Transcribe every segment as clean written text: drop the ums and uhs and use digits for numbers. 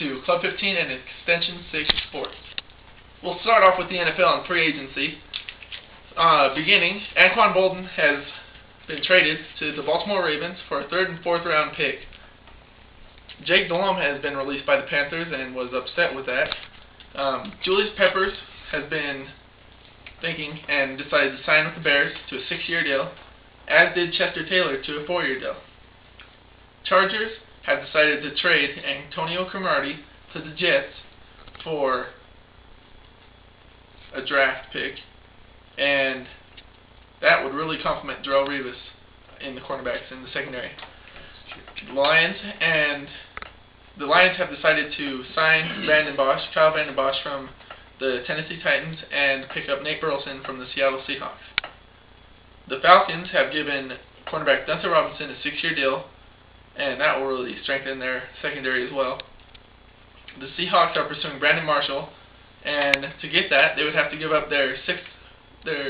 to Club 15 and Extension 6 Sports. We'll start off with the NFL and free agency. Beginning, Anquan Boldin has been traded to the Baltimore Ravens for a 3rd and 4th round pick. Jake Delhomme has been released by the Panthers and was upset with that. Julius Peppers has been thinking and decided to sign with the Bears to a 6-year deal, as did Chester Taylor to a 4-year deal. Chargers have decided to trade Antonio Cromartie to the Jets for a draft pick, and that would really complement Darrelle Revis in the cornerbacks in the secondary. The Lions have decided to sign Kyle Vanden Bosch from the Tennessee Titans and pick up Nate Burleson from the Seattle Seahawks. The Falcons have given cornerback Dunta Robinson a 6-year deal, and that will really strengthen their secondary as well. The Seahawks are pursuing Brandon Marshall, and to get that, they would have to give up their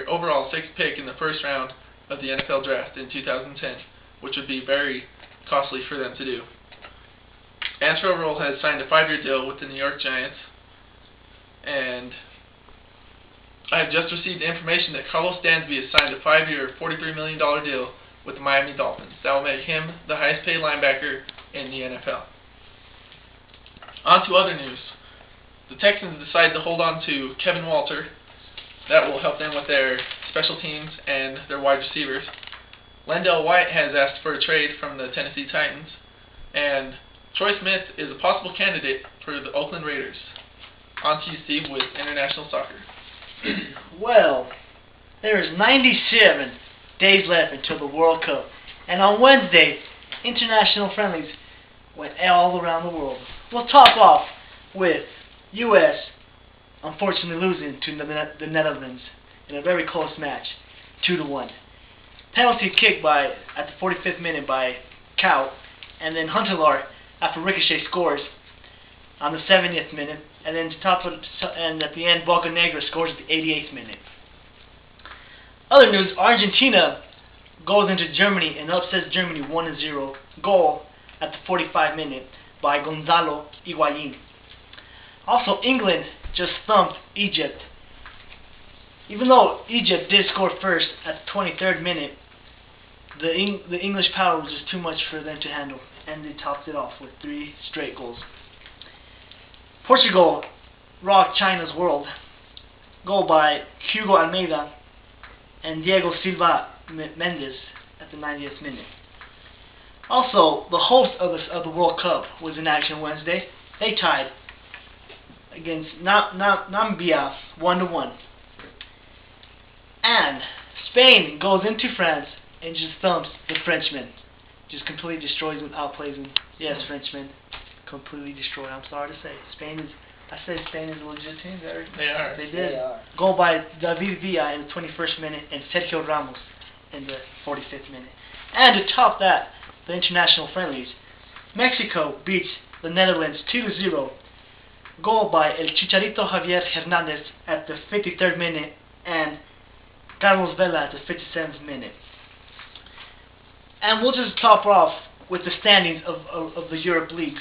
overall 6th pick in the 1st round of the NFL Draft in 2010, which would be very costly for them to do. Antrel Rolle has signed a 5-year deal with the New York Giants, and I have just received information that Carlos Dansby has signed a 5-year, $43 million deal with the Miami Dolphins. That will make him the highest paid linebacker in the NFL. On to other news. The Texans decided to hold on to Kevin Walter. That will help them with their special teams and their wide receivers. Lendell White has asked for a trade from the Tennessee Titans, and Troy Smith is a possible candidate for the Oakland Raiders. On to you, Steve, with international soccer. Well, there is 97 days left until the World Cup, and on Wednesday, international friendlies went all around the world. We'll top off with U.S. unfortunately losing to the Netherlands in a very close match, 2-1. Penalty kick at the 45th minute by Cow, and then Huntelaar after Ricochet scores on the 70th minute, and then and at the end, Bocanegra scores at the 88th minute. Other news: Argentina goes into Germany and upsets Germany 1-0. Goal at the 45th minute by Gonzalo Higuain. Also, England just thumped Egypt. Even though Egypt did score first at the 23rd minute, the English power was just too much for them to handle, and they topped it off with 3 straight goals. Portugal rocked China's world. Goal by Hugo Almeida and Diego Silva Mendes at the 90th minute. Also, the host of the World Cup was in action Wednesday. They tied against Namibia 1-1. And Spain goes into France and just thumps the Frenchmen. Just completely destroys them, outplays them. Yes, Frenchmen. Completely destroyed. I'm sorry to say. Spain is a legit team. They are. They did. They are. Goal by David Villa in the 21st minute and Sergio Ramos in the 45th minute. And to top that, the international friendlies, Mexico beats the Netherlands 2-0. Goal by El Chicharito Javier Hernandez at the 53rd minute and Carlos Vela at the 57th minute. And we'll just top off with the standings of the Europe leagues.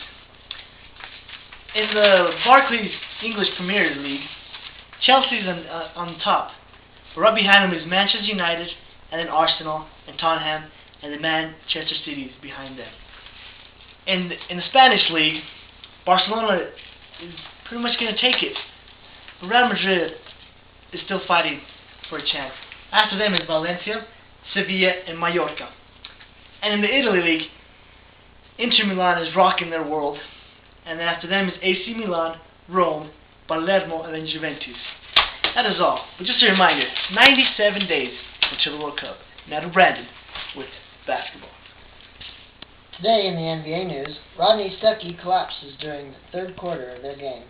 In the Barclays English Premier League, Chelsea's on top. But right behind them is Manchester United, and then Arsenal, and Tottenham, and then Manchester City is behind them. In the Spanish league, Barcelona is pretty much going to take it. But Real Madrid is still fighting for a chance. After them is Valencia, Sevilla, and Mallorca. And in the Italy league, Inter Milan is rocking their world. And then after them is AC Milan, Rome, Palermo, and then Juventus. That is all. But just a reminder, 97 days until the World Cup. Now to Brandon with basketball. Today in the NBA news, Rodney Stuckey collapses during the 3rd quarter of their game.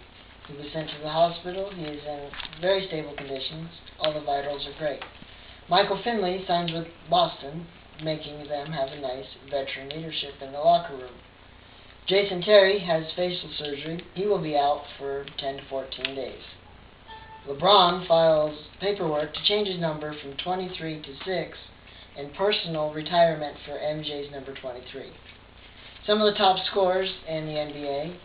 He was sent to the hospital. He is in very stable conditions. All the vitals are great. Michael Finley signs with Boston, making them have a nice veteran leadership in the locker room. Jason Terry has facial surgery. He will be out for 10 to 14 days. LeBron files paperwork to change his number from 23 to 6 and personal retirement for MJ's number 23. Some of the top scorers in the NBA: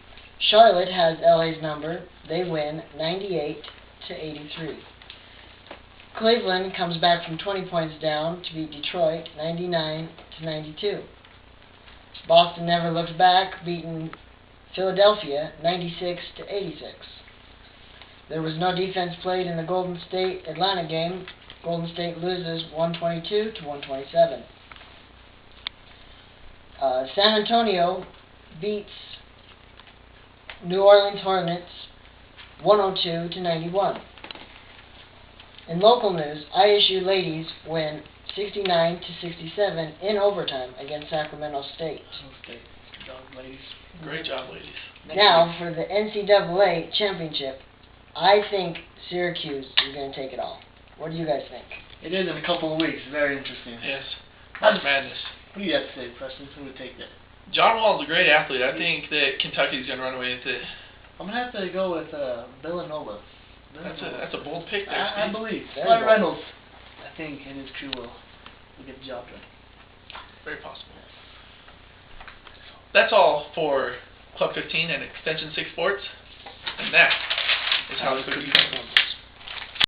Charlotte has LA's number. They win 98-83. Cleveland comes back from 20 points down to beat Detroit 99-92. Boston never looks back, beating Philadelphia 96-86. There was no defense played in the Golden State-Atlanta game. Golden State loses 122-127. San Antonio beats New Orleans Hornets 102-91. In local news, ISU ladies win 69-67 in overtime against Sacramento State. Okay. Good job, ladies. Great job, ladies. Now, for the NCAA championship, I think Syracuse is going to take it all. What do you guys think? It is in a couple of weeks. Very interesting. Yes. March Madness. What do you have to say, Preston? Who would take that? John Wall's a great athlete. I think that Kentucky's going to run away with it. I'm going to have to go with Villanova. That's a bold pick there, I Steve. believe. Very Ryan bold. Reynolds, I think, and his crew will get the job done. Very possible. That's all for Club 15 and Extension 6 Sports. And that is how the cookie comes.